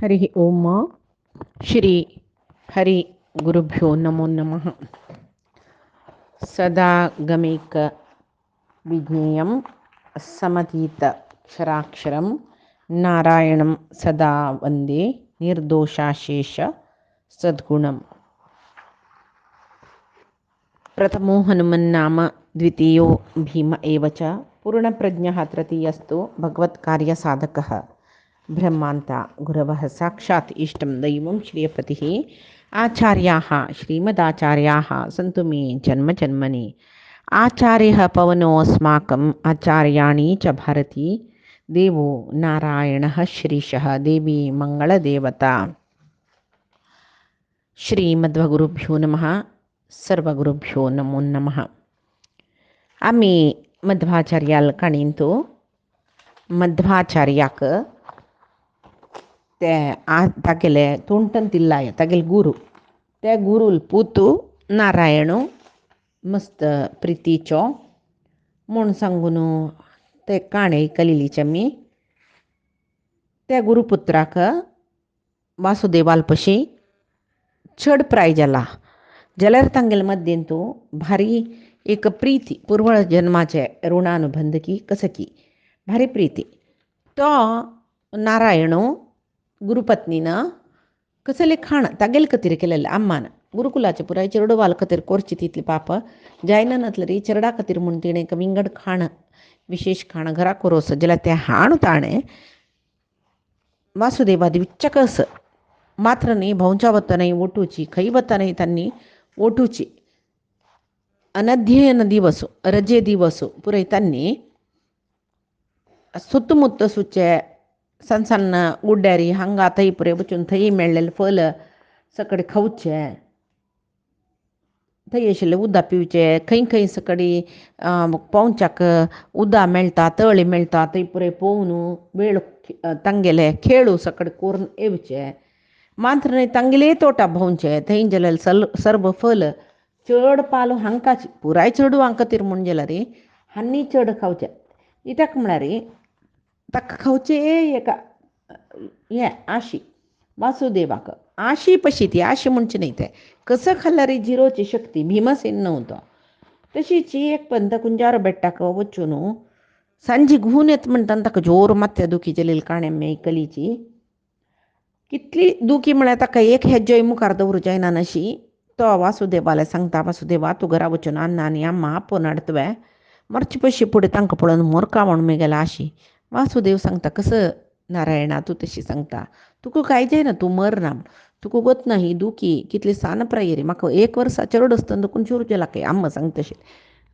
हरि ओम श्री हरि गुरुभ्यो नमो नमः। सदा गमेक विज्ञेयं समतीत क्षराक्षरं नारायणं सदा वन्दे निर्दोषाशेष सद्गुणम्। प्रथमो हनुमन्नाम द्वितीयो भीम एव च पूर्णप्रज्ञः तृतीयस्तु भगवत्कार्यसाधकः ब्रह्मान्ता गुरवः साक्षात् इष्टं दैवं श्रियपतिः आचार्याः श्रीमदाचार्याः सन्तु मे जन्मजन्मनि आचार्यः पवनोऽस्माकम् आचार्याणि च भारती देवो नारायणः श्रीशः देवी मङ्गलदेवता। श्रीमद्वगुरुभ्यो नमः. सर्वगुरुभ्यो नमो नमः. आम्ही मध्वाचार्याला काणींतो मध्वाचार्याक ते तागेले तोंटन तिल्लाय तागेले गुरु ते गुरुल पुतू नारायणू मस्त प्रितीचो म्हूण सांगून ते काणे कलिलीचे मी त्या गुरुपुत्राक वासुदेवाल पशी चड प्राय जाला जाल्यार तांगेले मध्येन तूं भारी एक प्रीती पूर्व जन्माचे ऋणानुबंधकी कसकी भारी प्रीती तो नारायणू गुरुपत्नीन कसले खाण तागेले खातीर केलेले अम्मान गुरुकुलाचे पुराय चेडवाल खातीर करची तितली पाप जायना नतलरी चेडा खातीर म्हूण तिणें एक विंगड खाण विशेष खाण घरा करोस जाल्यार तें हाण ताणें वासुदेवादी विच्चकस मात्र न्ही भोंवच्या वतानय ओटूची खंय वतानय तांणी ओटूची अनध्ययन दिवस रजे दिवस पुराय तांणी सुತ್ತमुತ್ತ सुचे सಣ್ಣ सಣ್ಣ गुड्ड्यारी हांगा थंय पुरे वचून थंय मेळ्ळेले फल सकडी खावचे थंय आशिल्लें उदक पिवचें खंय खंय सकडी पोंवच्याक उदक मेळटा तळी मेळटा थंय पुरे पोवन वेळ तांगेले खेळू सकडी करून येवचे मात्र न्ही तांगेले तोटा भोंवचे थंय जाल्यार सर्व फल चड पालो हांकाची पुराय चेडवां खातीर म्हूण जाल्यार हांनी चड खावचे कित्याक म्हळ्यार ताका खावचे एका हें आशी वासुदेवाक आशी पशी ती आशी म्हणचे न्ही तें कसं खाल्ल्यार जिरोची शक्ती भीमसेन नव्हतो तशीच एक पंत कुंजार बेट्टाक वचून सांजी घुवन येता म्हणटा ताका जोर माथ्या दुखी जालेली काणें मेयकलीची कितली दुखी म्हळ्यार ताका एक हेज्जोय मुखार दवरूं जायना नशी तो वासुदेवाला सांगता वासुदेवा तूं घरा वचून अन्न आनी अम्मा आपोवन हाडतवे मरचे पयशी फुडें तांकां पळोवन मोरका म्हूण मेगेला आशी वासुदेव सांगता कसं नारायणा तूं तशी सांगता तुका कांय जायना तूं मरना तुका वतना ही दुखी कितली सान प्रायरी म्हाका 1 वर्सा चड आसतना दुखून चोर जाला काय अम्मा सांगता तशी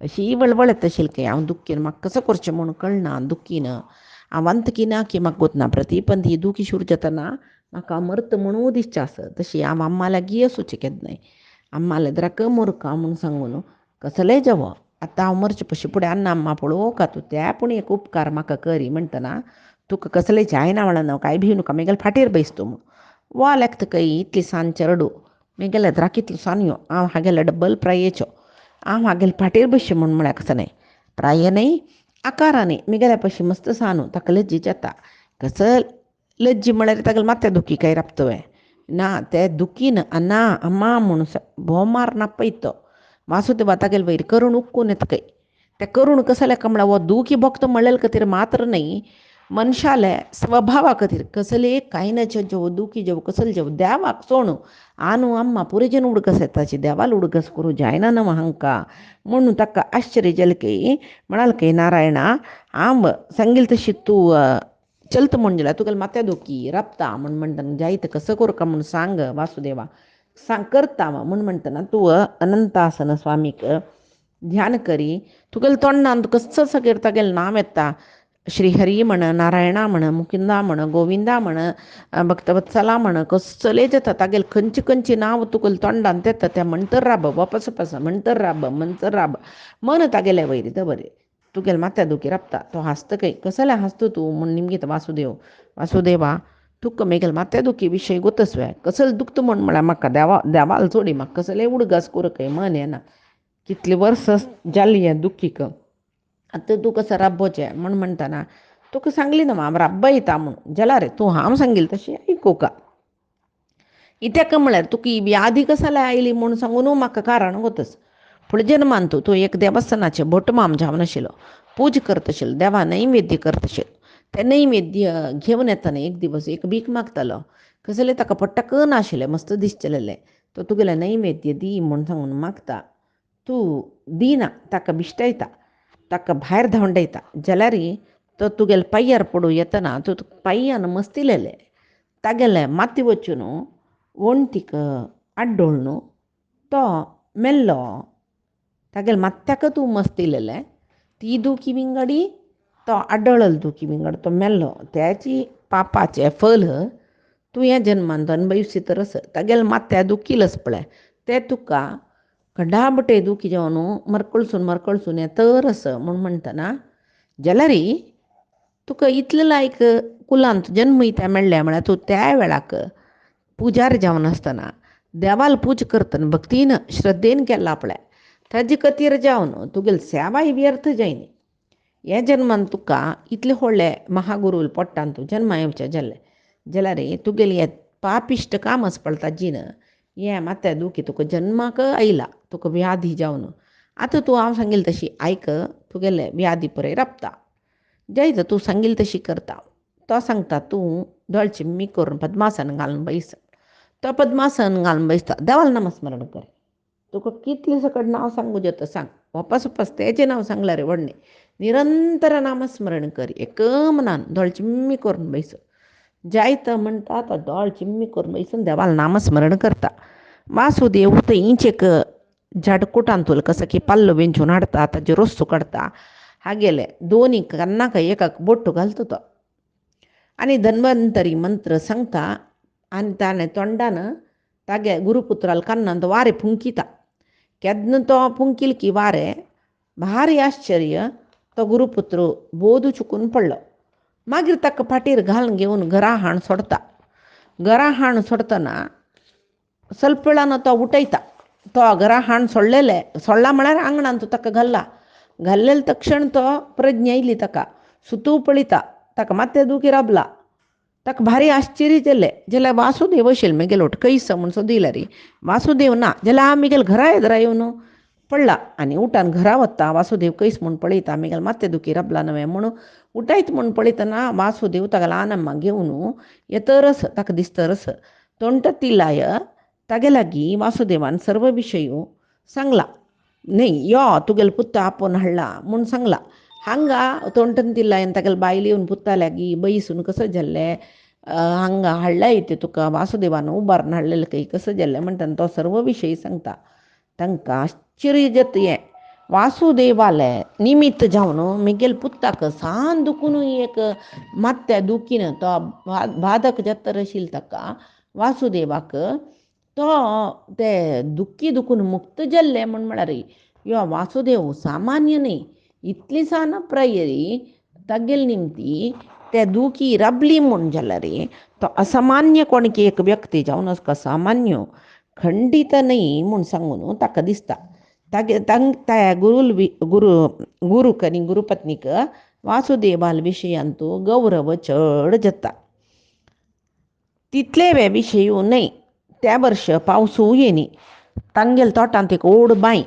अशी वळवळत आशिल्ली काय हांव दुखीन म्हाका कसं करचें म्हूण कळना दुखीन हांव अंतकी ना की म्हाका वतना प्रती पण ही दुखी सुरू जातना म्हाका मरत म्हणून दिसचें आसा तशी हांव अम्मा लागीं असोचें केन्नाय अम्मा लेद्राक मोरका म्हूण सांगून कसलेय जावं आतां हांव मरचे पयशे फुडें अन्न अम्मा पळोवं का तूं त्या पूण एक उपकार म्हाका करी म्हणटना तुका कसलें जायना म्हणना कांय भिवू नाका मेगेल फाटीर बैस तूं वा लेखतकय इतली सान चेडू मेगेले द्राक इतलो सानयो हांव हागेले डब्बल प्रायेचो हांव हागेले फाटीर बसचें म्हूण म्हळ्यार कसं न्ही प्राय न्ही आकारांनी मेगेल्या पयशे मस्त सानू ताका लज्जी जाता कसं लज्जी म्हळ्यार तागेले माथ्या दुखी काय राबतवे ना ते दुखीन ना अम्मा म्हूण भोमार नापयत तो वासुदेवा तागेले वयर करून उक्कून येतकय ते करून कसले कमळा वो दुखी भक्त म्हणलेले खातीर मात्र न्ही मनशाले स्वभावा खातीर कसले कांय जेव दुखी जेव कसले जेव देवाक सोणू आनू अम्मा पुरेजन उडकस येताची देवाला उडकस करूं जायना न्हू हांकां म्हणून ताका आश्चर्य जालें की म्हणाल की नारायणा हांव सांगील तशी तूं चलत म्हूण जाल्यार तुगेले माथ्या दुखी राबता म्हूण म्हणटना जायत कसं करूं काय म्हूण सांग वासुदेवा सांग करता म्हूण म्हणटना तूं अनंतासन स्वामीक ध्यान करी तुगेले तोंडान कसं सगळें तागेलें नांव येता श्रीहरी म्हण नारायणा म्हण मुकुंदा म्हण गोविंदा म्हण भक्तवत्सला म्हण कसले जाता तागेले खंयची खंयची नांव तुगेले तोंडान येता तें म्हणतर राब वापस म्हणतर राब मन तागेले वयर दवर तुगेले माथ्या दुखी राबता तो हांसतकय कसले हांसता तूं म्हूण निमगीत वासुदेवा तुका मेगेल माथ्या दुखी विशय गोतसवे कसले दुखता म्हळ्यार म्हाका देवाल सोडी म्हाका कसले उडगास करूं मन येना कितली वर्स जाल्ली हें दुखीक आतां तूं कसो राबोचें म्हूण म्हणटना तुका सांगली ना मामरा अब्बा येता म्हणून जला रे तू हांव सांगील तशी ऐकू का इत्याक म्हळ्यार तुका ही व्याधी कसाला आयली म्हणून सांगून म्हाका कारण वतच फुडल्या जन्मान तूं एक देवस्थानाचे भट माम जावन आशिल्लो पूज करत आशिल्लो देवा नैवेद्य करत आशिल्लो ते नैवेद्य घेवन येतना एक दिवस एक भीक मागतालो कसले ताका पट्टक नाशिल्लें मस्त दिसचलेलें तो तुगेलें नैवेद्य दी म्हूण सांगून मागता तूं दिना ताका बिश्टायता ताका भायर धांवडयता जाल्यार तो तुगेले पाय्यार पडूं येतना तूं पाय्यान मस्तिलेलें तागेलें माती वचून वणटीक आड्डोळ न्हू तो मेल्लो तागेले मात्याक तूं मस्तिलेलें ती दुखी विंगडी तो आड्डळल दुखी विंगड तो मेल्लो त्याची पापाचें फल तूं ह्या जन्मान अनुभविसी तरस तागेले मात्या दुखिलस पळय ते तुका खंडाबटे दुखी जावन मरकळसून हें तरस म्हूण म्हणटना जाल्यार तुका इतलें लायक कुलांत जन्म इत्या मेळ्ळें म्हळ्यार तूं त्या वेळाक पुजार जावन आसतना देवाल पूज करतना भक्तीन श्रद्धेन केला पळय ताजे खातीर जावन तुगेली सेवाय व्यर्थ जायना ह्या जन्मान तुका इतले व्हडले महागुरू पडटान तूं जन्मा येवचें जाल्लें जाल्यार तुगेली हें पापिश्ट कामच पळता जीन हें मात्या दुखी तुका जन्माक आयला तुका व्याधी जावन आतां तूं हांव सांगिल्लें तशी आयक तुगेले व्याधी पळय रपता जायत तूं सांगिल्लें तशी करता तो सांगता तूं दोळ चिम्मी करून पद्मासन घालून बैस तो पद्मासन घालून बैसता देवाल नामस्मरण कर तुका कितलें सकट नांव सांगू येता सांग वापस तेजें नांव सांगल्यार रे व्हडणें निरंतर नामस्मरण कर एक मनान दोळ चिम्मी करून बैस जायत म्हणटा तो दोळ चिम्मी करून बैसून देवाल नामस्मरण करता वासुदेव तो इंचेक जडकुटान तुला कसं की पल्लो वेंचून हाडटा ताजे रोस्सो काडटा हागेले दोनी कन्नाक एकाक बोट्टू घालता तो आनी धन्वंतरी मंत्र सांगता आनी ताणें तोंडान तागे गुरुपुत्राल कन्नान तो वारें फुंकिता केन्ना तो फुंकील की वारें भारी आश्चर्य तो गुरुपुत्र बोध चुकून पडलो मागीर ताका फाटीर घालून घेवन घरा हाण सोडतना ಸ್ವಲ್ಪ वेळान तो उठयता तो घरा हाण सोडला म्हळ्यार आंगणान तो ताका घाल्लेले तक्षण तो प्रज्ञा येयली ताका सुतू पळयता ताका मात्या दुखी राबला ताका भारी आश्चर्य जालें जाल्यार वासुदेव आशिल्लो म्हगेलो कैस म्हूण सोदिल्यार वासुदेव ना जाल्यार हांव म्हगेल्या घरा येद्रा येवन पडला आनी उठान घरा वता वासुदेव कैस म्हूण पळयता म्हगेल्या मात्या दुखी राबला न्हय म्हूण उठयत म्हूण पळयतना वासुदेव तागेलो आनम्मा घेवन येतरस ताका दिसतरस तोंटतिलाय तागे लागीं वासुदेवान सर्व विशय सांगला न्ही यो तुगेलो पुत्त आपोवन हाडला म्हूण सांगला हांगा तोंटन तिल्लायन तागेले बायल येवन पुत्ता लागीं बैसून कसो जाल्लें हांगा हाडलाय ते तुका वासुदेवान उबारून हाडलेलें खंय कसो जाल्लें म्हणटा तो सर्व विशय सांगता तांकां आश्चर्य जाता हें वासुदेवाले निमित्त जावन म्हगेल्या पुत्ताक सान दुखून एक मात्या दुखीन तो बाधक जातर आशिल्लो ताका वासुदेवाक तो ते दुखी दुखून मुक्त जाल्लें म्हळ्यार यो वासुदेव सामान्य न्ही इतली सान प्रायरी तागेले निमती ते दुखी राबली म्हूण जाल्यार तो असामान्य कोणकी एक व्यक्ती जावन असका सामान्य खंडीत न्ही म्हूण सांगून ताका दिसता त्या गुरूक आनी गुरुपत्नीक वासुदेवाल विशयांत गौरव चड जाता तितले वे विशय न्हय त्या वर्ष पावसू येनी तांगेल तोटांत एक ओड बांय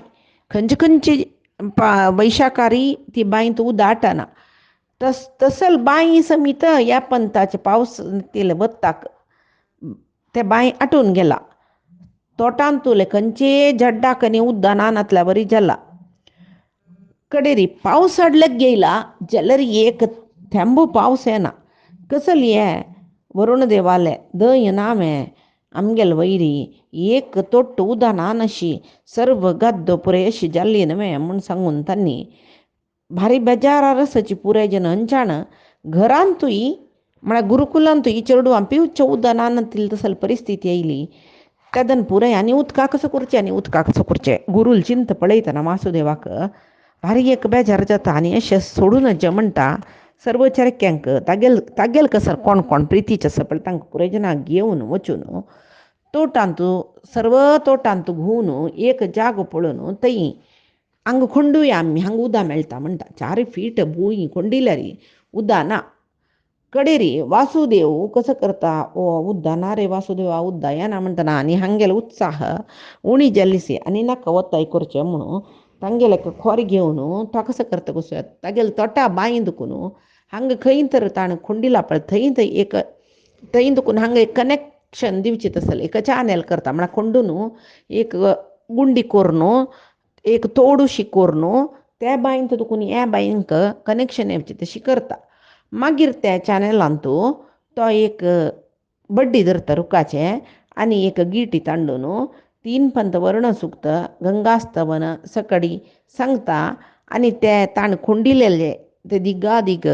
खंयची वैशाकारी ती बांयत दाटना तसल बांय समीत ह्या पंथाचे पावस तिले वत्ताक ते बांय आटून गेला तोटांत तुले खंयचे जड्डाक आनी उद्दानांतल्या बरी जाला कडेरी पावस अडलक गेला जाल्यार एक थेंबू पावस येना कसल ये वरुण देवाले दय नामे आमगेल वैरी एक तोट्ट उदानान अशी सर्व गद्द पुरे अशी जाल्ली न्हय म्हूण सांगून तांणी भारी बेजारार आसाची पुराय जन अंचाण घरांतूय म्हळ्यार गुरुकुलांतूय चेडवां पिवच्या उदानान तसल परिस्थिती येयली तेदन पुराय आनी उदका कसो करचें गुरूल चिंत पळयतना वासुदेवाक भारी एक बेजार जाता आनी अशें सोडून जे म्हणटा सर्व चरक्यांक तागेल कसर कोण प्रितीचे आसा पळय तांकां पुराय जनांक घेवन वचून तोटांत सर्व तोटांत घुवन एक जागो पळोवन थंय हांगा खंडूया आमी हांगा उदक मेळटा म्हणटा 4 फीट भूंय खंडिल्यार उदक ना कडेरी वासुदेव कसं करता ओ उद्दा ना रे वासुदेवा उद्दा या ना म्हणताना आणि हांगेला उत्साह उणी जल्लिसी आणि नाका ಒತ್ತಾಯ ಕೊರ್ಚೆ म्हणू ತಂಗೆಲಕ್ಕೆ खोर घेऊन तो कसं करतं कसं तागेल तोटा बाईंदकुನು हंग खैन तर ताण खुंडीला पण थैंत एक थैंदकुन हंग एक कनेक्शन दिवची तसल एक चॅनल करता म्हणा खोंडून एक गुंडी कोरनो एक तोडूशी कोरनो त्या बाईंत तुकुन या बाईंक कनेक्शन येवची तशी करता मागीर त्या चॅनलांतू तो एक बड्डी धरता रुखाचे आणि एक गिटी तांडून तीन पंत वर्ण सुक्त गंगास्तवन सकडी सांगता आणि ते ताण खुंडिलेले ते दिग्गा दिग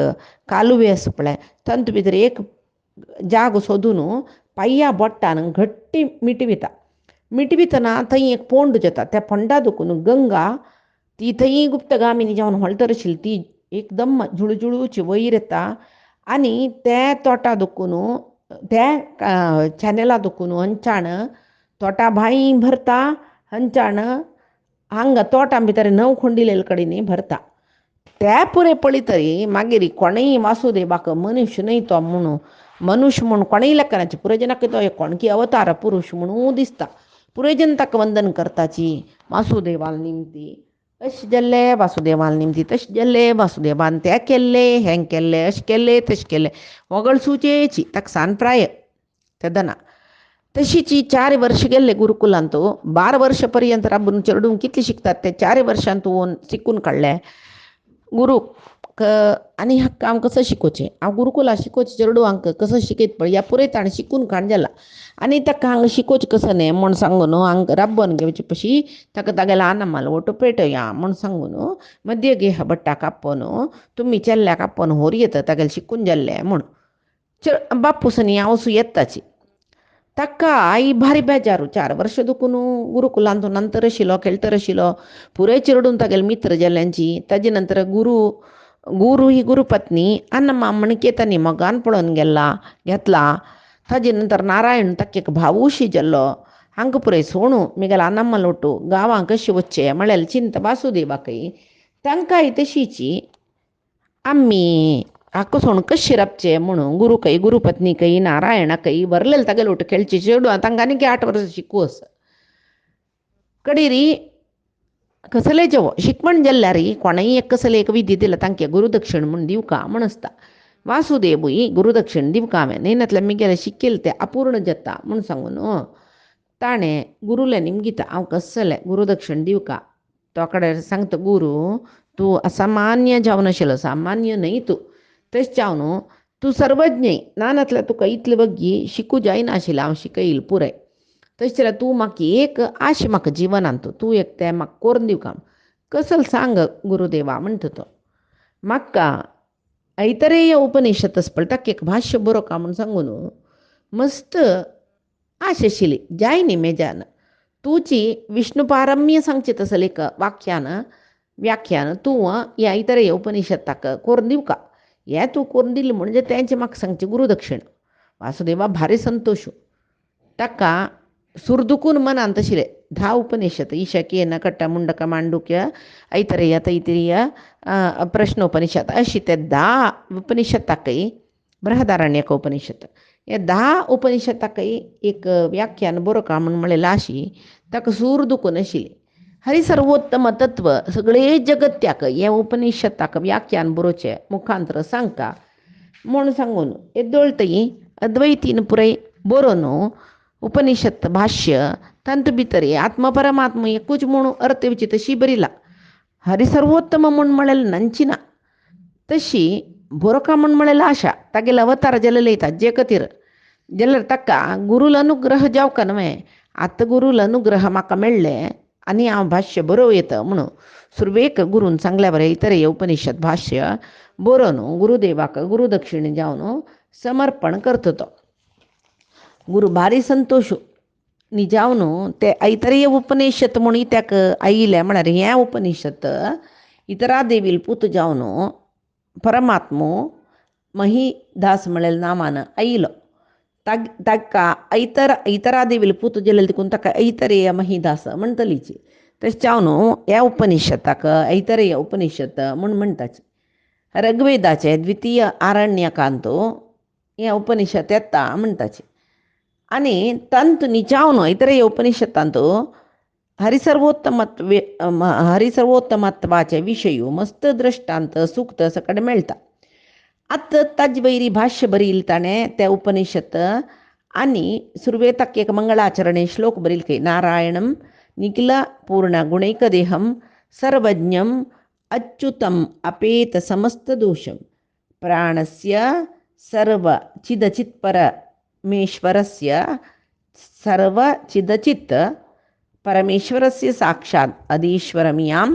कालुवे असपळे तंत भितर एक जाग सोदून पाय्या बोट्टान घट्टी मिटवितना थंय एक पोंड जाता त्या पोंडा दुखून गंगा ती थंय गुप्तगामिनी जावन ಹೊಳ್तर आशिल्ली ती एकदम जुळजुळूची वयर येता आणि त्या तोटा दुखून त्या चॅनला दुखून हंचाण तोटा भाई भरता हंचाण हांग तोटा भितर नव खुंडिलेल कडेनी भरता त्या पुरे पळी तरी मागीर कोणय वासुदेवाक मनुष्य न्हय तो म्हणून मनुष्य म्हणून कोणय लेखनाचे पुरेजनाक तो एक कोणकी अवतार पुरुष म्हणून दिसता पुरेजन ताका वंदन करताची वासुदेवाल निमती अशें जाल्ले वासुदेवाल निमती तशें जाल्ले वासुदेवान तें केल्ले हें केल्लें अशें केल्लें तशें केल्लें वगळ सुचेची ताका सानप्राय तेदना तशीची 4 वर्ष गेल्ले गुरुकुलांत 12 वर्ष पर्यंत राबून चेडूं कितले शिकतात ते 4 वर्षांत शिकून काडले गुरू आनी हक्क हांव कसं शिकोवचें हांव गुरुकुला शिकोवचें चेडूं हांकां कसं शिकयत पळय ह्या पुरे ताणें शिकून काण जाला आनी ताका हांगा शिकोवचें कसं न्ही म्हूण सांगून हांगा राबोवन घेवचे पशी ताका तागेलो आनमाल ओटो पेटया म्हूण सांगून मध्य गेह भट्टाक आपोवन तुमी चेल्ल्याक आपोवन होर येता तागेलें शिकून जाल्लें म्हूण बापूसनी हांव सू येताची ताका आई भारी बेजारू 4 वर्ष दुखून गुरुकुलांत नंतर आशिल्लो खेळतर आशिल्लो पुरे चिरडून तागेले मित्र जाल्ल्यांची ताजे नंतर गुरू ही गुरुपत्नी अन्नम्मा म्हण केतांनी मोगान पळोवन घेतला ताजे नंतर नारायण ताका एक भावूशी जाल्लो हांकां पुरे सोणू मिगेल अन्नम्मा लोटू गांवांक कशें वचचें म्हळ्यार चिंत वासुदेवाकय तांकांय तशीची आमी हाका सोण कशें राबचें म्हणून गुरूकय गुरुपत्नीकय नारायणाकय बरलेले तागेले लोट खेळचे चेडूं तांकां आनीक 8 वर्सां शिकूं आसा कडेरी कसले जेवो शिकवण जाल्ल्यार कोणय एक कसले एक विधी दिला तांके गुरुदक्षिण म्हूण दिवका म्हण आसता वासुदेवूय गुरुदक्षिण दिवका हांवें न्हयनातल्यान मिगेले शिकयलें तें अपूर्ण जाता म्हूण सांगून ताणें गुरुले निमगीता हांव कसलें गुरुदक्षिण दिवका तो कडेन सांगता गुरू तूं असामान्य जावन आशिल्लो सामान्य न्हय तूं तशें जावन तूं सर्वज्ञ नानातल्या तुका इतले बग्गी शिकूं जायनाशिल्लें हांव शिकयल पुराय तशें जाल्यार तूं म्हाका एक आश म्हाका जिवनांत तूं एक तें म्हाका करून दिवका कसले सांग गुरुदेवा म्हणटा तो म्हाका ऐतरेय उपनिशद पळय ताका एक भाश्य बरोवका म्हूण सांगून मस्त आश आशिल्ली जाय न्ही मेजान तुजी विष्णुपारम्य सांगचें तसलें एक व्याख्यान तूं ह्या ऐतरेय उपनिशद ताका करून दिवका हें तूं करून दिलें म्हणजे तेंचें म्हाका सांगचें गुरुदक्षिण वासुदेवा भारी संतोश ताका सुरदुकून मनांत आशिल्लें 10 उपनिशद ईशके नकट्ट मुंडक मांडुक्य ऐतरेय तैतरीय प्रश्नोपनिषद अशी ते 10 उपनिशद ताकय बृहदारण्यक उपनिषद हे 10 उपनिशद ताकय एक व्याख्यान बरोवका म्हूण म्हळें लाशी ताका सूर दुखून आशिल्ली हरिसर्वोत्तम तत्व सगळे जगत्याक हे उपनिशद ताका व्याख्यान बरोवचें मुखांतर सांगता म्हूण सांगून येदोळतय अद्वैतीन पुराय बरोवन उपनिषद भाष्य तंत भितर आत्मपरमात्म एकूच म्हणून अर्थ येवची तशी बरिला हरिसर्वोत्तम म्हूण म्हळें नंचिना तशी बरोवका म्हूण म्हळें आशा तागेले अवतार जाल्ले लयतात जे खातीर जाल्यार ताका गुरूल अनुग्रह जावका न्हय आतां गुरूल अनुग्रह म्हाका मेळ्ळें आनी हांव भाश्य बरोवं येता म्हणून सुरवेक गुरून सांगल्या बरें इतर उपनिशद भाश्य बरोवन गुरुदेवाक गुरुदक्षिण जावन समर्पण करता तो गुरू भारी संतोश न्ही जावन ते ऐतरेय उपनिशद म्हणून त्याक आयिल्लें म्हळ्यार हें उपनिशद इतरा देवील पूत जावन परमात्मो महिदास म्हळेल नामान आयिल्लो ताका इतरा देवील पूत जालें देखून ताका ऐतरेय महिदास म्हणटलीची तशें जावन ह्या उपनिशदाक ऐतरेय उपनिशद म्हूण म्हणटाचे ऋग्वेदाचे द्वितीय आरण्यकांत ह्या उपनिषद येता म्हणटाचे. आनी तंत निचावन इतर हे उपनिषदांत हरिसर्वोत्तमत्वाचे विशय मस्त दृष्टांत सूक्त सकट मेळटा. आतां ताजे वयरी भाष्य बरील ताणें त्या उपनिषद आनी सुरवेताक एक मंगळाचरणे श्लोक बरील खंय. नारायणम निखिल पूर्ण गुणैकदेहम सर्वज्ञम अच्युतम अपेत समस्त दोषम प्राणस्य सर्व चिदचित परमेश्वरस्य सर्व चिदचित परमेश्वरस्य साक्षात अधीश्वरमियां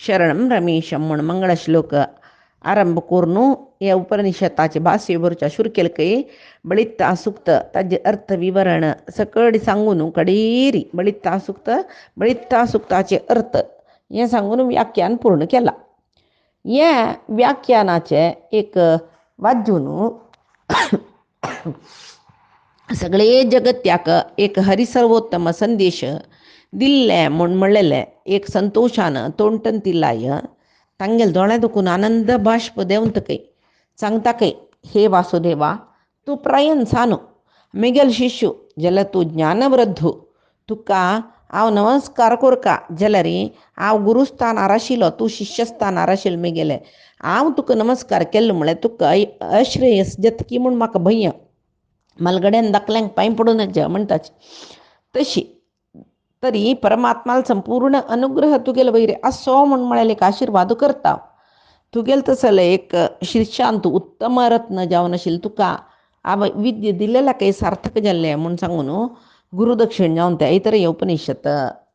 शरणं रमेशम म्हणून मंगळ श्लोक आरंभ करून ह्या उपनिषदाचे भाष्य बरोवच्या सुरू केलें खंय. बळिता सुक्त ताजे अर्थ विवरण सकट सांगून कडेरी बळिता सुक्ताचे अर्थ हें सांगून व्याख्यान पूर्ण केलां. ह्या व्याख्यानाचे एक वाजून सगळे जगत्याक एक हरिसर्वोत्तम संदेश दिल्ले म्हूण म्हणलेले एक संतोषान तोंडटन तिल्लाय तांगेल दोळ्या दुखून आनंद बाश्प देंवत खंय. सांगता खंय, हे वासुदेवा तूं प्रयन सानो मेगेल शिष्यू जाल्यार तूं ज्ञानवृद्धू. तुका हांव नमस्कार कोरता जाल्यार हांव गुरुस्थानार आशिल्लो, तूं शिष्यस्थानार आशिल्लो मेगेले. हांव तुका नमस्कार केल्लो म्हळ्यार तुका अश्रेयस जतकी म्हूण म्हाका भंय. मलगड्यान दाखल्यांक पांय पडूं नज म्हणटाचे. तशी तरी परमात्माल संपूर्ण अनुग्रह तुगेलो वयरे आसो म्हूण म्हळ्यार एक आशिर्वाद करता. तुगेल तसले एक शिष्यान तूं उत्तम रत्न जावन आशिल्लो. तुका हांव विद्य दिलेल्या काही सार्थक जाल्लें म्हूण सांगून गुरुदक्षिण जावन त्या इतर हे उपनिषद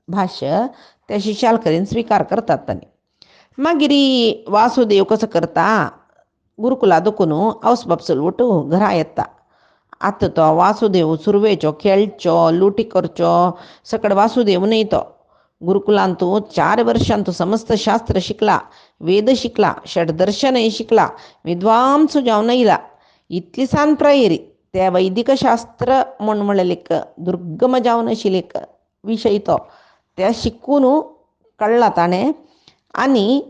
भाष्य त्या शिष्याल कडेन स्विकार करतात तांणी. मागीर वासुदेव कसो करता, गुरुकुला दुखून आवस बापसूल वटू घरा येता. आतां तो वासुदेव सुरवेचो खेळचो लुटी करचो सकड वासुदेव न्हय. तो गुरुकुलांत तूं 4 वर्सां तूं समस्त शास्त्र शिकला, वेद शिकला, षडदर्शनय शिकला, विद्वांस जावन येयला. इतली सान प्रयरी त्या वैदिक शास्त्र म्हूण म्हणलें एक दुर्गम जावन आशिल्लो एक विशय तो त्या शिकून कळ्ळा ताणें. आनी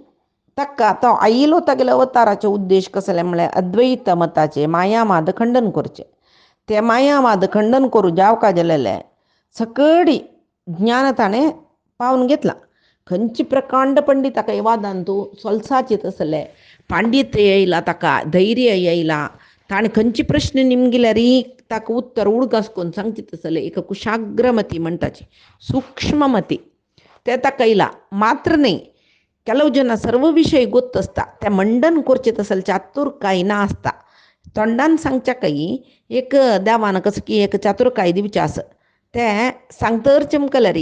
ताका तो आयिल्लो तागेलो अवताराचो उद्देश कसले म्हळ्यार अद्वैत मताचे मायामाद खंडन करचें. तें मायामाद खंडन करूं जावका जालेलें सकडी ज्ञान ताणें पावन घेतलां. खंयची प्रकांड पंडिता काही वादान तूं सोलसाचे तसले पांडित्य येयला, ताका धैर्य येयला. ताणें खंयची प्रश्न निमगिल्यार ताका उत्तर उडगास करून सांगचे तसले एक कुशाग्रमती म्हणटाची सूक्ष्ममती तें ताका येयला. मात्र न्ही, ಕೆಲವು ಜನ सर्व विशय ಗೊತ್ತಸ್ತಾ त्या मंडन करचे तसले चातुर्काय ना आसता. तोंडान सांगच्या काही एक देवान कसं की एक चातुर्काय दिवचे आस तें सांगतर चमकल्यार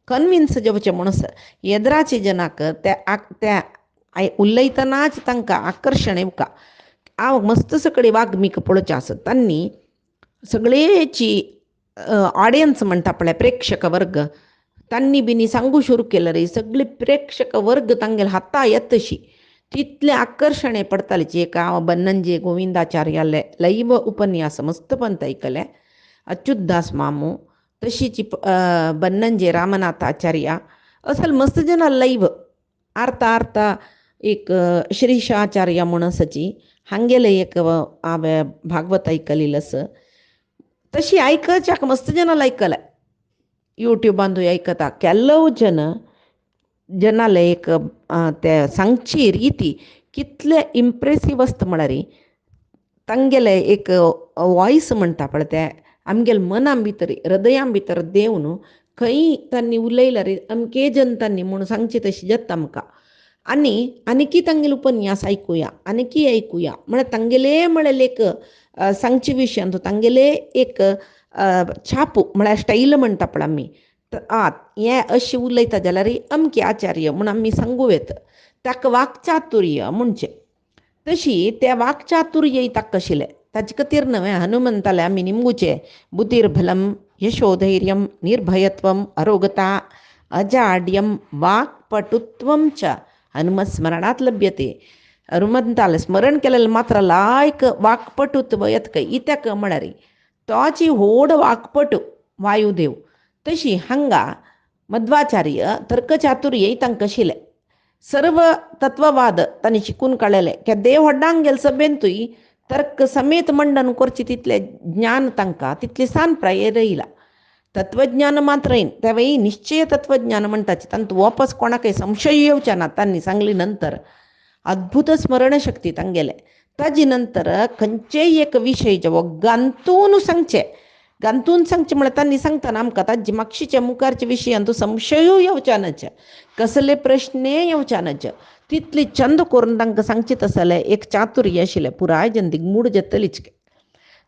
कन्विन्स जेवचें म्हणून येद्राचे जनाक त्या उलयतनाच तांकां आकर्शण येवका. हांव मस्त सकडी वाग्मीक पळोवचें आसत. तांणी सगळेची ऑडियन्स म्हणटा पळय प्रेक्षक वर्ग तांणी बिनी सांगू सुरू केलं रे. सगळे प्रेक्षक वर्ग तांगेले हाता येतशी तितले आकर्शणे पडतालेची. एक हांव बन्नंजे गोविंदाचार्याले लैव उपन्यास मस्तपंत ऐकले, अच्युतदास मामू तशीच बन्नंजे रामनाथाचार्या असल मस्त जन लैव आर्ता एक श्रीशाचार्य म्हणून आसाची हांगेले एक हांवें भागवत ऐकलेलं आसा. तशी आयकच्याक मस्त जनाल ऐकले. यूट्यूबांतूय ऐकता केल्लो जनाले एक ते सांगची रिती कितले इम्प्रेसिव आसता म्हळ्यार तांगेले एक वॉयस म्हणटा पळय ते आमगेले मनां भितर हृदयां भितर देवन खंय तांणी उलयल्यार अमके जन तांणी म्हणून सांगचे तशें जाता आमकां. आनीकी तांगेले उपन्यास आयकुया, आनीकी आयकुया म्हळ्यार तांगेले म्हळ्यार एक सांगचे विशयान तांगेले एक छापू म्हळ्यार स्टाईल म्हणटा पळय आमी हें अशें उलयता जाल्यार अमके आचार्य म्हूण आमी सांगूं येता. ताका वाक्चातुर्य म्हणचें. तशी त्या वाक्चातुर्य ताका आशिल्लें. ताचे खातीर न्हय हनुमंताले आमी निमगुचे बुद्धिर्बलम यशोधैर्यम निर्भयत्वम अरोगता अजाड्यम वाक्पटुत्वम च हनुमस्मरणात लभ्यते. हनुमंताले स्मरण केलेलें मात्र लायक वाक्पटुत्व येतकय इत्याक म्हळ्यार तोची व्हड वाक्पटू वायुदेव. तशी हांगा मध्वाचार्य तर्कचातुर्य तांकां आशिल्लें. सर्व तत्ववाद तांणी शिकून काडलेले की देव हड्डांक गेले सभेंतूय तर्क समेत मंडन करची तितले ज्ञान तांकां तितले सांप्राय रयला. तत्वज्ञान मात्र येईन त्यावेळी निश्चय तत्वज्ञान म्हणटाचे तांत वापस कोणाकय संशय येवच्या ना तांणी सांगली नंतर अद्भुत स्मरणशक्ती तांगेले. ताजे नंतर खंयचेय एक विशय जेवो गांतून सांगचे म्हळ्यार तांणी सांगतना आमकां ताजे मागशीच्या मुखारच्या विशयान तूं संशयूय येवच्या नच, कसले प्रश्नय येवच्या नच, तितली चंद करून तांकां सांगचे तसले एक चातुर्य आशिल्लें पुराय जंतीक मूड जेतलीच.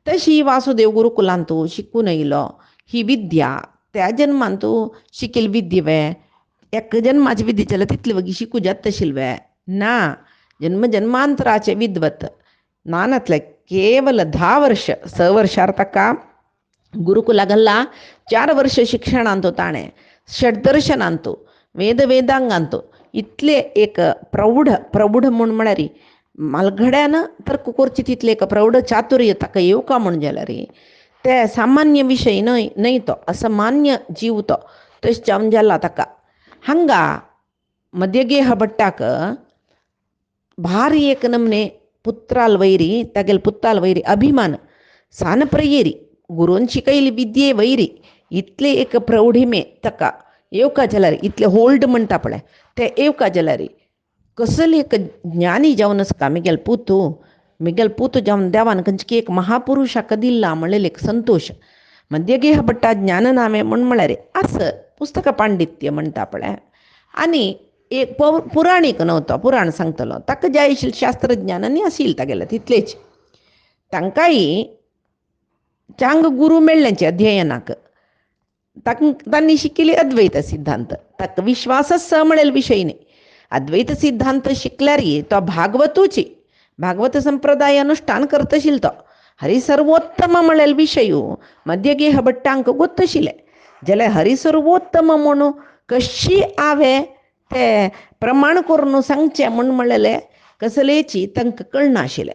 तशी वासुदेव गुरुकुलांत तूं शिकून येयलो ही विद्या त्या जन्मान तूं शिकिल्ली विद्या वे एक जन्माची विद्या जाल्यार तितले वगी शिकू जात तशिल्ले वे ना. जन्मांतराचे विद्वत नानातले केवल 10 वर्ष 6 वर्षार ताका गुरुकुला घाल्ला. 4 वर्ष शिक्षणांतू ताणें षड्दर्शनांतू वेदांगांतू इतले एक प्रौढ म्हळ्यार मालगड्यान तर्क करची तितले एक प्रौढ चातुर्य ताका येवका म्हण जाल्यार ते सामान्य विशय न्हय तो असामान्य जीव तो तशें जावन जाला ताका. हांगा मध्यगेह भट्टाक भारी एक नमने पुत्राल वैरी तागेल पुत्ताल वैरी अभिमान सानप्रयेरी गुरून शिकयली विद्ये वैरी इतले एक प्रौढिमे ताका येवका जाल्यार इतले होल्ड म्हणटा पळय ते येवका जाल्यार कसली एक ज्ञानी जावन आसता मिगेल पूत जावन देवान खंयची एक महापुरुशाक दिल्ला म्हणलेले एक संतोष. मध्यगेह भट्टा ज्ञाननामे म्हळ्यार आस पुस्तक पांडित्य म्हणटा पळय आनी एक पुराणीक नव्हतो पुराण सांगतलो ताका जाय आशिल्लें शास्त्रज्ञानांनी आशिल्लें तागेलें तितलेच. तांकांय चांग गुरू मेळ्ळ्यांचे अध्ययनाक तांणी शिकिल्ली अद्वैत सिद्धांत ताका विश्वासच म्हणेल विशय न्ही. अद्वैत सिद्धांत शिकल्यार तो भागवत संप्रदाय अनुष्ठान करतशील तो हरिसर्वोत्तम म्हणेल विशयू मध्यगेह भट्टांक गोत्तशिले जाल्यार हरिसर्वोत्तम म्हणून कशी हांवें ते प्रमाण करून सांगचें म्हणलेलें कसलेची तांकां कळनाशिल्लें.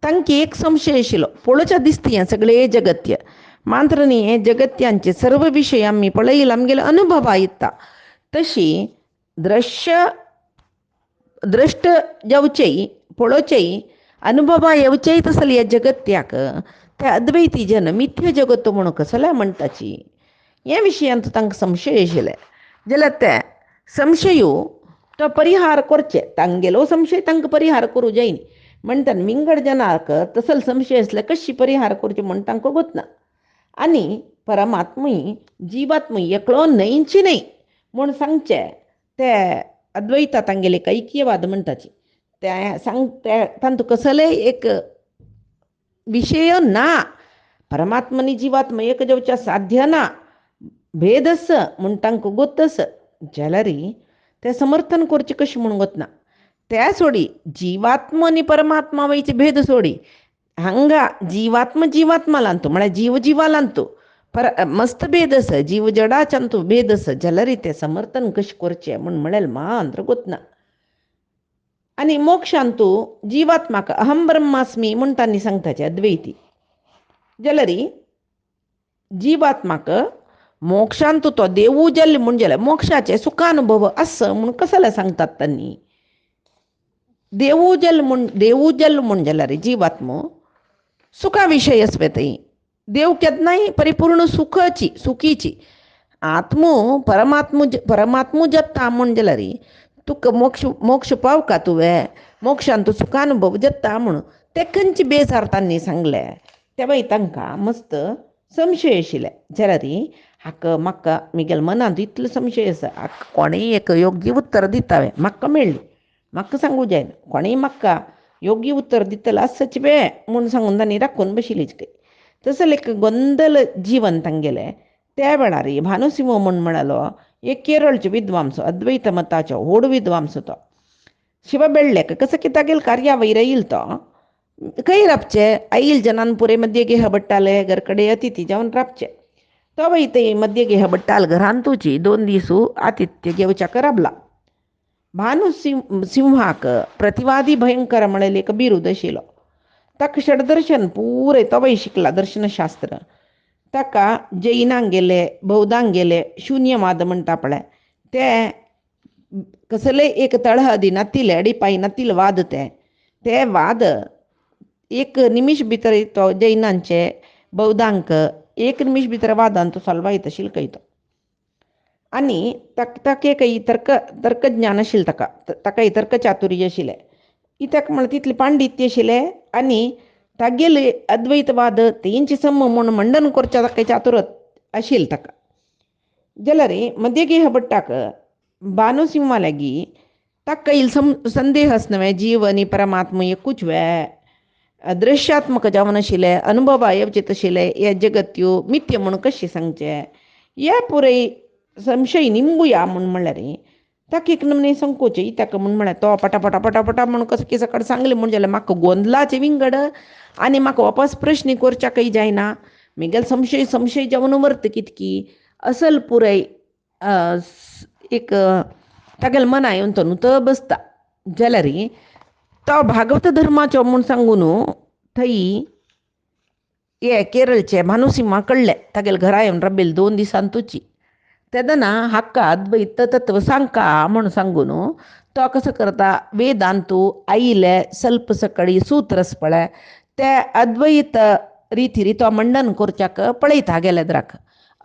तांकां एक संशय आशिल्लो पळोवच्या दिसता हें सगळें जगत्य मात्र न्ही हें जगत्यांचे सर्व विशय आमी पळयला आमगेले अनुभवा येता तशी द्रश्ट जावचेय पळोवचेय अनुभवा येवचेय तसले ह्या जगत्याक ते अद्वैती जन मिथ्य जगत म्हणून कसले म्हणटाची हे विशयांत तांकां संशय आशिल्ले जाल्यार ते संशयू तो परिहार करचे तांगेलो संशय तांकां परिहार करूं जायनी म्हणटा विंगड जनाक तसले संशय आसले कशी परिहार करचे म्हण तांकां गोतना. आनी परमात्मय जिवात्मय एकलो न्हयची न्हय म्हूण सांगचे ते अद्वैता तांगेले ऐक्यवाद म्हणटाची ते तांतू कसलेय एक विशय ना परमात्मा आनी जिवात्मा एक जावचे साध्य ना भेद आस म्हूण तांकां गोत आस जाल्यार ते समर्थन करचे कशें म्हूण गोतना. त्या सोडी जिवात्मा आनी परमात्मा वयचे भेद सोडी हांगा जिवात्मा लांतू म्हळ्यार जीव जिवा लांतू मस्त भेद आस जीव जडाच्यांतू भेद आस जाल्यार ते समर्थन कशें करचें म्हूण म्हणलें मात्र गोतना. आनी मोक्षांतू जिवात्माक अहम ब्रह्मास्मी म्हूण तांणी सांगताचे अद्वैती जाल्यार जिवात्माक मोक्षांतू तो देवू जल्ल म्हूण जाल्यार मोक्षाचे सुखानुभव आस म्हूण कसले सांगतात तांणी. देवू जल्ल म्हूण जाल्यार जिवात्मो सुखा विशय आसवे थंय देव केन्नाय परिपूर्ण सुखीची आत्मो परमात्मो जत्ता म्हूण जाल्यार तुका मोक्ष पावका तुवें मोक्षांत तूं सुखानुभव जाता म्हूण ते खंयचे बेजार तांणी सांगले तेव्हा तांकां मस्त संशय आशिल्ले जाल्यार म्हाका मिगेल मनांत इतलो संशय आसा कोणेय एक योग्य उत्तर दितावें म्हाका मेळ्ळी म्हाका सांगूं जायना कोणेय म्हाका योग्य उत्तर दितलो आसच वे म्हूण सांगून तांणी राखून बशिल्लीच काय. तसले एक गोंदल जीवन तांगेलें त्या वेळार भानुसिंह म्हूण म्हणालो एक केरळचो विद्वांस अद्वैत मताचो व्हड विद्वांस तो शिवबेळ्ळेक कसं की तागेल कार्यावयर येईल तो खंय रावचे आईल जनान पुरे मध्यगेह भट्टाले घरकडे अतिथी जावन रावचे तो वयते मध्यगेह भट्टाल घरांतूची 2 दीस आतिथ्य घेवच्याक राबला. भानुसिंहाक प्रतिवादी भयंकर म्हणलें एक बिरूद आशिल्लो ताका षड्दर्शन पुरे तोय शिकला दर्शनशास्त्र ताका जैनांक गेले बौद्धांक गेले शून्यवाद म्हणटा पळय ते कसले एक तळहदी नातिले अडिपाई नातील वाद ते ते वाद एक निमिष भितर तो जैनांचे बौद्धांक एक निमिष भितर वादांत सॉल्व जायत आशिल्लो कळटा. आनी ताका काही तर्कज्ञान आशिल्लें ताका तर्क चातुर्य आशिल्लें. इत्याक म्हण तितलें पांडित्य आशिल्लें आनी तागेले अद्वैतवाद तेंचे सम म्हूण मंडन करचें ताका चातुर्य आशिल्लें ताका. जाल्यार मध्यगे भट्टाक भानुसिंहा लागीं ताका इल्लो संदेह आसनवे जीव आनी परमात्मा एकूच दृश्यात्मक जावन आशिल्ले अनुभवा येवचेत आशिल्ले हे जगत्यो मिथ्य म्हूण कशें सांगचें हे पुराय संशय निंबुया म्हूण म्हणल्यार ताका एक नमने संकोच ताका म्हूण म्हळ्यार तो पटापटा पटापटा म्हूण कसं सकाळ सांगलें म्हूण जाल्यार म्हाका गोंदलाचें विंगड आनी म्हाका वापस प्रश्न करच्याकय जायना. म्हगेलो संशय जावन व्हरता कितकी असल पुराय एक तागेले मना येवन तो न्हू बसता. जाल्यार तो भागवत धर्माचो म्हूण सांगून थंय हे केरळचे भानुसिंहा कळ्ळें तागेले घरा येवन राबिल्ले 2 दिसांतूची. तेदना हाका अद्वैत तत्व सांगका म्हूण सांगून तो कसो करता वेदांतू आईले ಸ್ವಲ್ಪ सकळी सूत्रस पळय ते अद्वैत रितीरी तो मंडन करच्याक पळयता गेलेद्राक.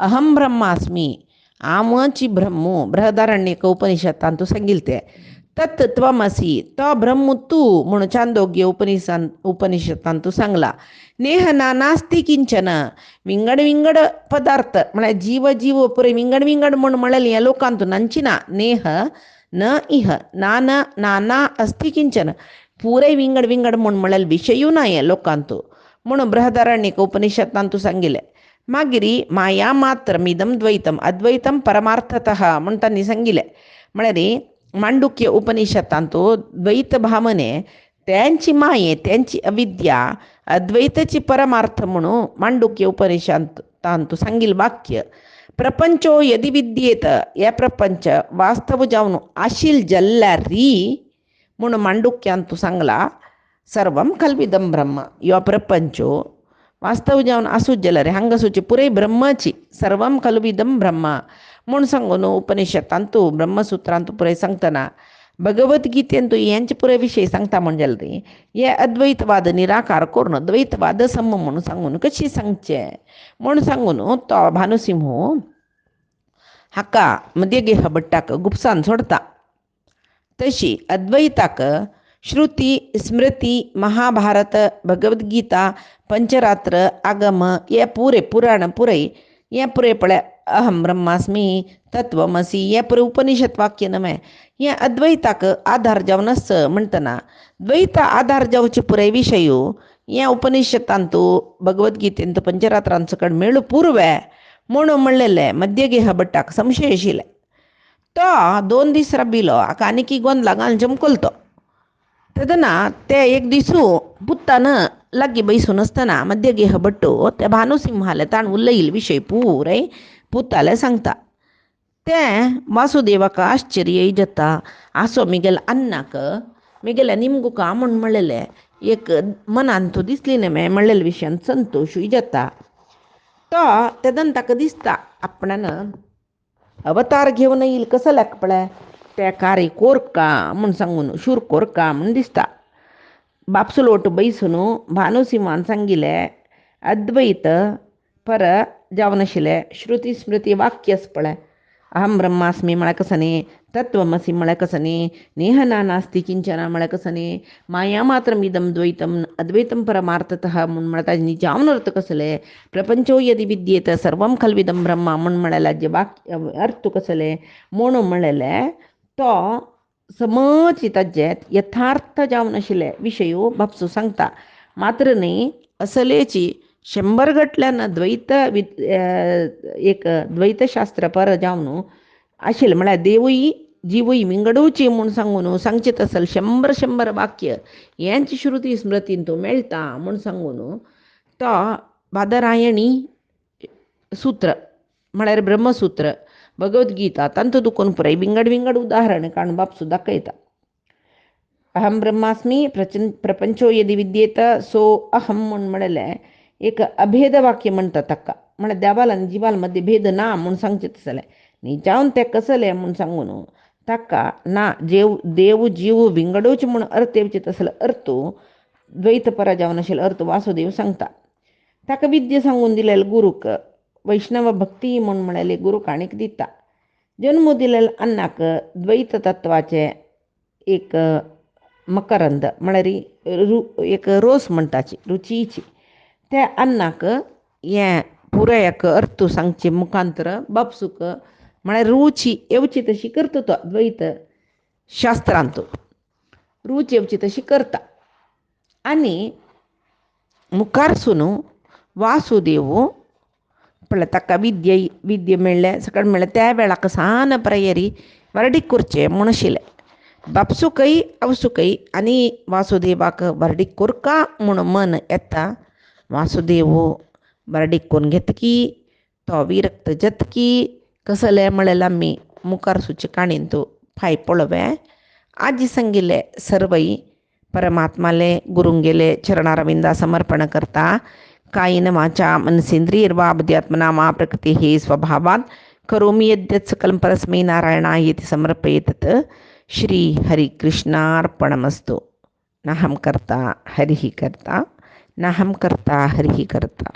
अहम ब्रह्मास्मी आमची ब्रह्मू बृहदारण्यक उपनिषदांतू सांगिल्लें तें तत् त्वमसी तो ब्रह्म तू म्हूण चांदोग्य उपनिषदांतू सांगला. नेह ना नास्ति किंचन विंगड विंगड पदार्थ म्हळ्यार जीव पुरे विंगड विंगड म्हूण म्हळेलें ह्या लोकांतू नंचिना. नेह न इह नाना अस्ति किंचन पुरे विंगड विंगड म्हूण म्हळेलें विशयू ना हे लोकांतू म्हणून बृहदारण्यक उपनिषदांतू सांगिल्लें. मागिरी माया मात्रमिदम द्वैतम अद्वैतम परमार्थतः म्हूण तांणी सांगिल्लें. म्हळ्यार मांडुक्य उपनिषदांतू द्वैत भावने त्यांची माये त्यांची अविद्या अद्वैताची परमार्थ म्हणून मांडुक्य उपनिषदांतू सांगिल्लें वाक्य. प्रपंचो यदि विद्येत हे प्रपंच वास्तव जावन आशिल जाल्यारी म्हूण मांडुक्यांतू सांगला सर्वम कल्विदम ब्रह्म ह्यो प्रपंचो वास्तव जावन आसूच जाल्यार हांगासूची पुराय ब्रह्माची सर्वम कल्विदम ब्रह्म म्हूण सांगून उपनिषदांतू ब्रह्मसूत्रांतू पुराय सांगतना भगवद्गीतेंतू हेंचे पुराय विशय सांगता म्हण जाल्यार हे अद्वैतवाद निराकार करून द्वैतवाद सम म्हणून सांगून कशी सांगचें म्हूण सांगून तो भानुसिंह हाका मध्यगे भट्टाक गुप्सान सोडता. तशी अद्वैताक श्रुती स्मृती महाभारत भगवद्गीता पंचरात्र आगम हे पुरे पुराण पुराय हे पुरे पळय अहम ब्रह्मास्मी तत्वमसी हे पुरे उपनिषद वाक्य नवे हे अद्वैताक आधार जावन आस म्हणटना द्वैत आधार जावचे पुराय विशय हे उपनिषदांतू भगवद्गीतेंत पंचरात्रांत सकट मेळू पुरवे म्हणून म्हणलेले मध्यगे भट्टाक संशय आशिल्ले. तो 2 दीस राबिलो हाका आनीक गोंदला घालून जमकलो. तेदना ते एक दिसू पुत्तान लागीं बैसून आसतना मध्यगे भट्टो त्या भानुसिंहाले ताण उलयिल्ले विशय पुराय पुताले सांगता. तें वासुदेवाक आश्चर्य जाता. आसो मिगेल अन्नाक मिगेल्या निमगुका म्हूण म्हणलेलें एक मनान तो दिसली न्ही म्हणलेल्या विशयान संतोशूय जाता. तो तेदन ताका दिसता आपणान अवतार घेवन येईल कसो लेख पळय ते कार्य कोरका म्हूण सांगून शूर कोरका म्हूण दिसता. बापसुलोट बैसून भानुसिंहान सांगिल्लें अद्वैत पर जावन आशिल्लें श्रुती स्मृती वाक्यस पळय अहम ब्रह्मास्मी म्हळ्यार कसो न्ही तत्वमसी म्हळ्यार कसो न्ही नेह ना नास्ति किंचन म्हळ्यार कसो न्ही माया मात्रमिदम द्वैतम अद्वैतम परमार्थतः म्हूण म्हळ्यार ताजें निजावन अर्थ कसले प्रपंचो यदि विद्येत सर्वम खल्विदम ब्रह्मा म्हूण म्हळ्यार जे वाक्य अर्थ कसले म्हणून म्हणलेले तो समज ताजे यथार्थ जावन आशिल्ले विशयो बापसू सांगता. मात्र न्ही असलेची 100 गटल्यान द्वैत एक द्वैतशास्त्र पर जावन आशिल्लें म्हळ्यार देवूय जीवूय विंगडूची म्हूण सांगून सांगचें आसल 100 वाक्य हेंच श्रुती स्मृतीन तो मेळटा म्हूण सांगून तो बादरायणी सूत्र म्हळ्यार ब्रह्मसूत्र भगवद्गीता तांतू दुखून पुराय विंगड विंगड उदाहरण काडून बापसू दाखयता. अहम ब्रह्मास्मी प्रपंचो यदि विद्येत सो अहम म्हूण म्हणलें एक अभेद वाक्य म्हणटा ताका म्हळ्यार देवाल आनी जिवाल मध्य भेद ना म्हूण सांगचें आसलें न्ही जावन तें कसलें म्हूण सांगून ताका ना देव जीव विंगडूच म्हूण अर्थ येवचे तसलो अर्थो द्वैतपरा जावन आशिल्लो अर्थ वासुदेव सांगता. ताका विद्य सांगून दिलेलो गुरूक वैष्णव भक्ती म्हूण म्हळेली गुरूक आनीक दिता. जन्म दिलेल्या अन्नाक द्वैत तत्वाचे एक मकरंद म्हळ्यार एक रोस म्हणटाची रुचीची त्या अन्नाक हें पुरायक अर्थ सांगचे मुखांतर बापसूक म्हळ्यार रुची येवची तशी करता तो द्वैत शास्त्रांत रूच येवची तशी करता. आनी मुखारसून वासुदेव पळय ताका विद्य मेळ्ळे सकट मेळ्ळे त्या वेळाक सान प्रयरी वर्डीक करचें म्हूण आशिल्लें. बापसूकय आवसूकय आनी वासुदेवाक वर्डीक कोरका म्हूण मन येता. वासुदेव वर्डीक करून घेतकी तो विरक्त जातकी कसले म्हळें आमी मुखार सुचे काणयेंत फाय पळोवया. आजी सांगिल्ले सर्वई परमात्माले गुरुंगेले चरणारविंदा समर्पण करता. कायेन वाचा मनसेंद्रियर्वा बुद्ध्यात्मना मा प्रकृति हे स्वभावात करोमि यद्यत् सकलं परस्मै नारायणायेति समर्पयेत्. श्री हरिकृष्णार्पणमस्तु. नाहं कर्ता हरिः कर्ता नाहं कर्ता हरिः कर्ता.